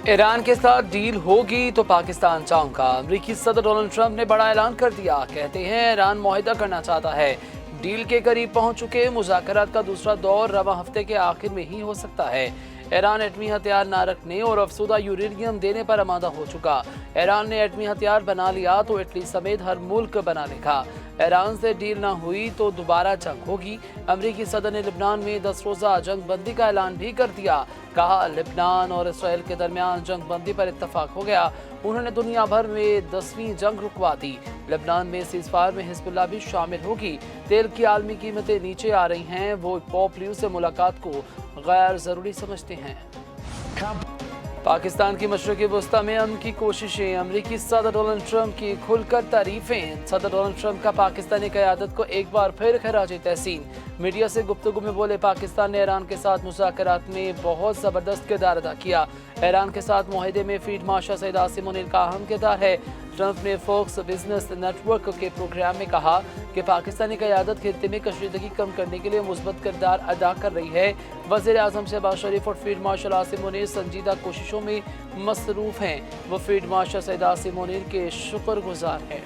Iran के साथ deal होगी तो पाकिस्तान चाहूंगा। अमेरिकी सदर डोनाल्ड ट्रंप ने बड़ा ऐलान कर दिया। कहते हैं ईरान मुआहिदा करना चाहता है। डील के करीब पहुंच चुके मुज़ाकरात का दूसरा दौर रवा हफ्ते के आखिर में ही हो सकता है। ईरान एटमी हथियार न रखने और अफसुदा यूरेनियम देने पर आमादा हो चुका। ईरान ने एटमी हथियार बना लिया तो इटली समेत हर मुल्क बना लेगा। ईरान से डील न हुई तो दोबारा जंग होगी। अमेरिकी सदर ने लिबनान में 10 रोज़ा जंग बंदी का ऐलान भी कर दिया। कहा लिबनान और इसराइल के दरमियान जंग बंदी पर इत्तफाक हो गया। उन्होंने दुनिया भर में 10वीं जंग रुकवा दी। लिबनान में सीज़फायर में हिज़्बुल्लाह भी शामिल होगी। तेल की आलमी कीमतें नीचे आ रही हैं। वो पॉप लियो से मुलाकात को गैर ज़रूरी समझते हैं। पाकिस्तान की मशरक़ी वस्ता में अमन की कोशिशें। अमेरिकी सदर डोनाल्ड ट्रंप की खुलकर तारीफें। सदर डोनाल्ड ट्रंप का पाकिस्तानी क़यादत को एक बार फिर खराज तहसीन। मीडिया से गुफ्तगू में बोले पाकिस्तान ने ईरान के साथ मुज़ाकरात में बहुत ज़बरदस्त किरदार अदा किया। ईरान के साथ मुआहिदे में फील्ड मार्शल सईद आसिम मुनीर का अहम किरदार है। ट्रंप ने फॉक्स बिजनेस नेटवर्क के प्रोग्राम में कहा कि पाकिस्तानी क़यादत खित्ते में कशीदगी कम करने के लिए मुस्बत किरदार अदा कर रही है। वज़ीर आज़म शहबाज शरीफ और फील्ड मार्शल आसिम मुनीर संजीदा कोशिशों में मसरूफ़ हैं। वो फील्ड मार्शल सईद आसिम मुनीर के शुक्रगुजार हैं।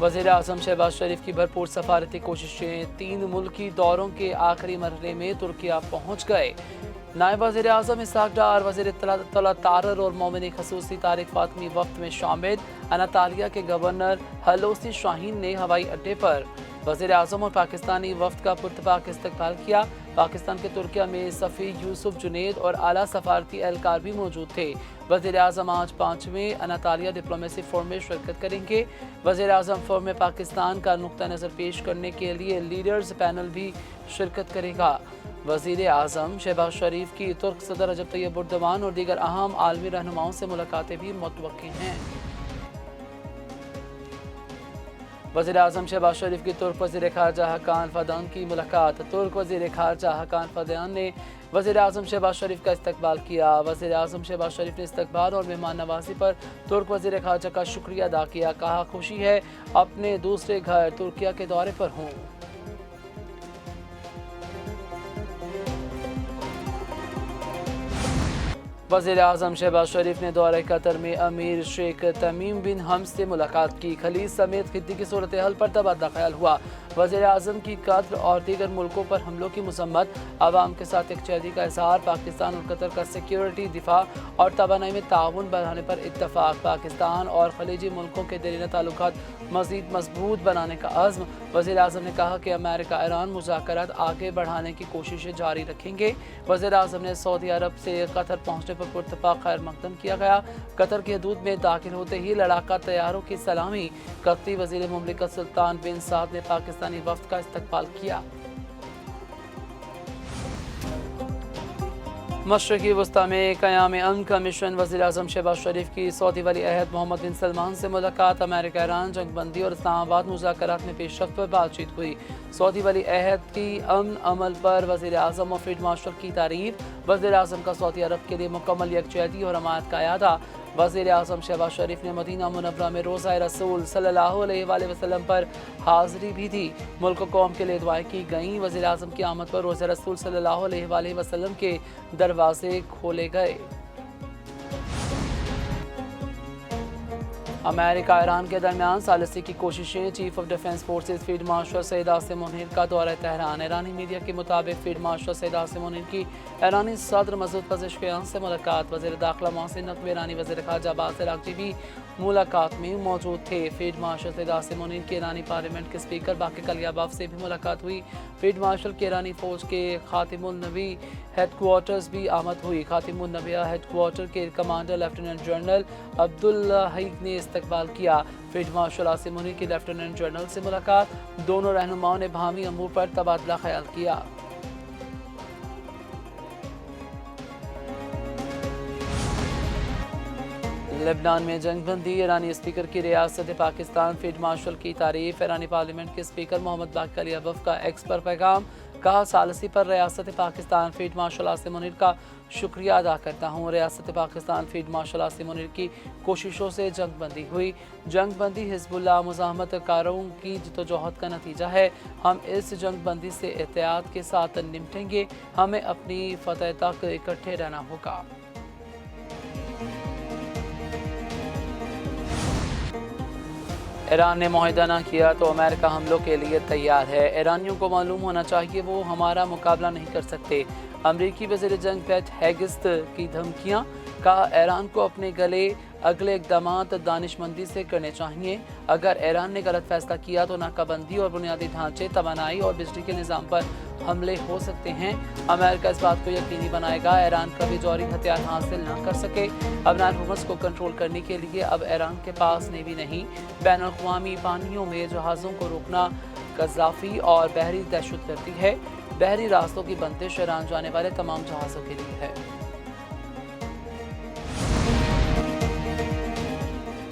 वज़ीर आज़म शहबाज शरीफ की भरपूर सफारती कोशिशें। 3 मुल्की दौरों के आखिरी मरहले में तुर्किया पहुँच गए। नायब वज़ीर आज़म इसहाक़ डार, वज़ीर इत्तला तारर और मोमिनी खसूसी तारिक फातमी वफ्त में शामिल। अनातालिया के गवर्नर हलोसी शाहीन ने हवाई अड्डे पर वज़ीर आज़म और पाकिस्तानी वफ्द का पुरतपाक इस्तकबाल किया। पाकिस्तान के तुर्किया में सफ़ीर यूसुफ जुनेद और आला सफारती एहलकार भी मौजूद थे। वज़ीर आज़म आज 5वें अनातालिया डिप्लोमेसी फोरम में शिरकत करेंगे। वज़ीर आज़म फोरम में पाकिस्तान का नुक्ता नज़र पेश करने के लिए लीडर्स पैनल भी शिरकत करेगा। वज़ीर आज़म शहबाज शरीफ की तुर्क सदर रजब तैयब एर्दोगान और दीगर अहम आलमी रहनुमाओं से मुलाकातें भी मुतवक्किल हैं। वज़ीर आज़म शहबाज शरीफ की तुर्क वज़ीर ख़ारजा हकान फ़ादान की मुलाकात। तुर्क वज़ीर ख़ारजा हकान फ़ादान ने वज़ीर आज़म शहबाज शरीफ का इस्तकबाल किया। वज़ीर आज़म शहबाज शरीफ ने इस्तकबाल और मेहमान नवाजी पर तुर्क वज़ीर ख़ारजा का शुक्रिया अदा किया। कहा खुशी है अपने दूसरे घर तुर्किया के दौरे पर हूँ। वज़ीर आज़म शहबाज शरीफ ने दौरे कतर में अमीर शेख तमीम बिन हम्स से मुलाकात की। खलीज समेत खित्ते की सूरत हाल पर तबादला ख्याल हुआ। वज़ीर आज़म की कतर और दीगर मुल्कों पर हमलों की मज़म्मत। अवाम के साथ यकजहती का इज़हार। पाकिस्तान और कतर का सिक्योरिटी, दिफा और तवानाई में ताउन बढ़ाने पर इत्तफ़ाक़। पाकिस्तान और खलीजी मुल्कों के दरीना ताल्लुकात मज़ीद मजबूत बनाने का अज़्म। वज़ीर आज़म ने कहा कि अमेरिका ईरान मुज़ाकरात आगे बढ़ाने की कोशिशें जारी रखेंगे। वज़ीर आज़म ने सऊदी अरब से कतर पहुँचने पर पुरतपाक खैर मकदम किया गया। कतर की हदूद में दाखिल होते ही लड़ाका तैयारों की सलामी। कतरी वज़ीर मुमलिकत सुल्तान बिन साद ने पाकिस्तानी वफ्द का इस्तकबाल किया। मशरक़ी वस्ता में क़याम अमन कमीशन। वज़ीर आज़म शहबाज शरीफ की सऊदी वली अहद मोहम्मद बिन सलमान से मुलाकात। अमेरिका ईरान जंग बंदी और इस्लामाबाद मुज़ाकरात में पेशरफ्त पर बातचीत हुई। सऊदी वली अहद की अमन अमल पर वज़ीर आज़म और फील्ड मार्शल की तारीफ। वज़ीर आज़म का सऊदी अरब के लिए मुकम्मल यकजहती और हमायत का अयादा। वज़ीर आज़म शहबाज शरीफ ने मदीना मुनव्वरा में रोज़ा रसूल सल्लल्लाहु अलैहि वसल्लम पर हाज़री भी दी। मुल्क कौम के लिए दुआएं की गईं। वज़ीर आज़म की आमद पर रोज़ा रसूल सल्लल्लाहु अलैहि वसल्लम के दरवाजे खोले गए। अमेरिका ईरान के दरमियान सालिसी की कोशिशें। Chief of defence forces field marshal Syed Asim Munir का दौरा तेहरान। ईरानी मीडिया के मुताबिक फील्ड मार्शल सईद आसिम मुनीर की ईरानी सदर मसूद पज़ेश्कियान से मुलाकात। वज़ीर दाखिला मोहसिन नकवी, ईरानी वज़ीर ख़ारजा अब्बास अराग़ची भी मुलाकात में मौजूद थे। फील्ड मार्शल सईद आसिम मुनीर की ईरानी पार्लियामेंट के स्पीकर बाक़ी कलियाबाफ से भी मुलाकात हुई। फील्ड मार्शल की ईरानी फ़ौज के ख़ातिमुल नबी हेडक्वार्टर्स भी आमद हुई। ख़ातिमुल नबिया हेडक्वार्टर के कमांडर लेफ्टिनेंट जनरल अब्दुल्ला हईक ने इस्तकबाल किया। फील्ड मार्शल आसिम मुनीर की लेफ्टिनेंट जनरल से मुलाकात। दोनों रहनुमाओं ने बाहमी अमूर पर तबादला ख्याल किया। लेबनान में जंग बंदी। ईरानी स्पीकर की रियासत पाकिस्तान। फील्ड मार्शल की तारीफ। ईरानी पार्लियामेंट के स्पीकर मोहम्मद बाक़र अली अबफ का एक्स पर पैगाम। कहा सालसी पर रियासत पाकिस्तान फील्ड मार्शल आसिम मुनीर का शुक्रिया अदा करता हूँ। रियासत पाकिस्तान फील्ड मार्शल आसिम मुनीर की कोशिशों से जंग बंदी हुई। जंग बंदी हिजबुल्लाह मुज़ाहमत कारों की जद्दोजहद का नतीजा है। हम इस जंग बंदी से एहतियात के साथ निपटेंगे। हमें अपनी फतह तक इकट्ठे रहना होगा। ईरान ने मुआहदा ना किया तो अमेरिका हमलों के लिए तैयार है। ईरानियों को मालूम होना चाहिए वो हमारा मुकाबला नहीं कर सकते। अमरीकी वज़ीर जंग पैट हेगिस्त की धमकियाँ। कहा ईरान को अपने गले अगले इक़दामात दानिशमंदी से करने चाहिए। अगर ईरान ने गलत फैसला किया तो नाकाबंदी और बुनियादी ढांचे, तवानाई और बिजली के निज़ाम पर हमले हो सकते हैं। अमेरिका इस बात को यकीनी बनाएगा ईरान कभी जौहरी हथियार हासिल ना कर सके। अबनार हुमस को कंट्रोल करने के लिए अब ईरान के पास नेवी नहीं, बैनुल-अक़वामी पानियों में जहाज़ों को रोकना क़ज़्ज़ाफ़ी और बहरी दहशतगर्दी है। बहरी रास्तों की बंदिश ईरान जाने वाले तमाम जहाज़ों के लिए है।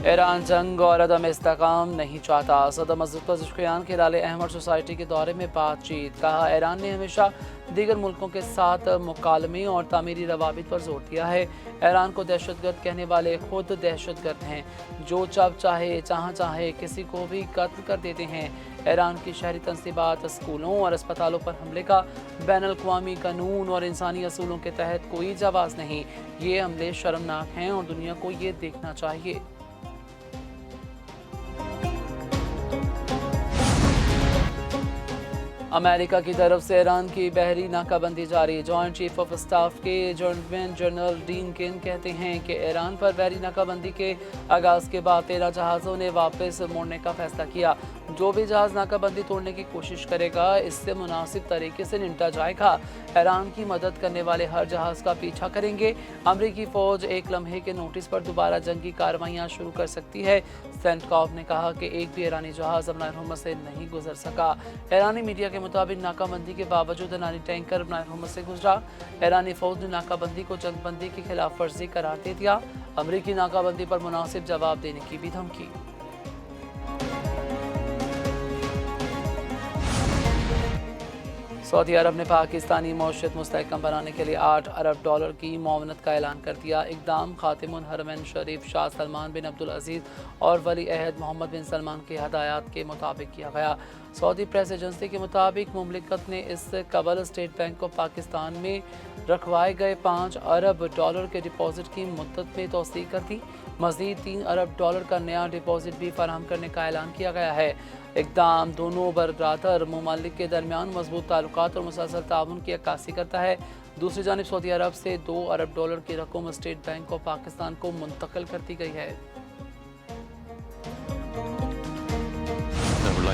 ईरान जंग और अदम इस्तेकाम नहीं चाहता। सदर मस्जिद पज़ेश्कियान के लाले अहमद सोसाइटी के दौरे में बातचीत। कहा ईरान ने हमेशा दीगर मुल्कों के साथ मुकालमे और तामीरी रवाबित पर जोर दिया है। ईरान को दहशतगर्द कहने वाले खुद दहशतगर्द हैं, जो जब चाहे जहाँ चाहे किसी को भी कत्ल कर देते हैं। ईरान की शहरी तंसीबात, स्कूलों और अस्पतालों पर हमले का बैनुल-अक़वामी कानून और इंसानी असूलों के तहत कोई जवाज़ नहीं। ये हमले शर्मनाक हैं और दुनिया को ये देखना चाहिए। अमेरिका की तरफ से ईरान की बहरी नाकाबंदी जारी। जॉइंट चीफ ऑफ स्टाफ के लेफ्टिनेंट जनरल डीन किन कहते हैं कि ईरान पर बहरी नाकाबंदी के आगाज़ के बाद 13 जहाज़ों ने वापस मोड़ने का फैसला किया। जो भी जहाज़ नाकाबंदी तोड़ने की कोशिश करेगा इससे मुनासिब तरीके से निपटा जाएगा। ईरान की मदद करने वाले हर जहाज़ का पीछा करेंगे। अमरीकी फ़ौज एक लम्हे के नोटिस पर दोबारा जंगी कार्रवाइयाँ शुरू कर सकती है। सेंटकॉफ ने कहा कि एक भी ईरानी जहाज़ अबनार हुमस से नहीं गुजर सका। ईरानी मीडिया के मुताबिक नाकाबंदी के बावजूद ईरानी टैंकर अबनार हुमस से गुजरा। ईरानी फ़ौज ने नाकाबंदी को जंगबंदी की खिलाफ वर्जी करार दे दिया। अमरीकी नाकाबंदी पर मुनासिब जवाब देने की भी धमकी। सऊदी अरब ने पाकिस्तानी मईशत मुस्तहकम बनाने के लिए $8 अरब की मुआवनत का ऐलान कर दिया। इक़दाम खातिमुल हरमैन शरीफ शाह सलमान बिन अब्दुल अज़ीज़ और वली अहद मोहम्मद बिन सलमान की हदायत के मुताबिक किया गया। सऊदी प्रेस एजेंसी के मुताबिक मुमलिकत ने इससे कबल स्टेट बैंक को पाकिस्तान में रखवाए गए $5 अरब के डिपॉजिट की मुद्दत में तौसीक़ कर दी। मज़ीद $3 अरब का नया डिपॉजिट भी फराहम करने का ऐलान किया गया है। इक़दाम दोनों बरदार ममालिक के दरमियान मजबूत ताल्लुकात और मुसलसल ताउन की अक्कासी करता है। दूसरी जानिब सऊदी अरब से $2 अरब की रकम स्टेट बैंक ऑफ पाकिस्तान को मुंतकिल कर दी गई है।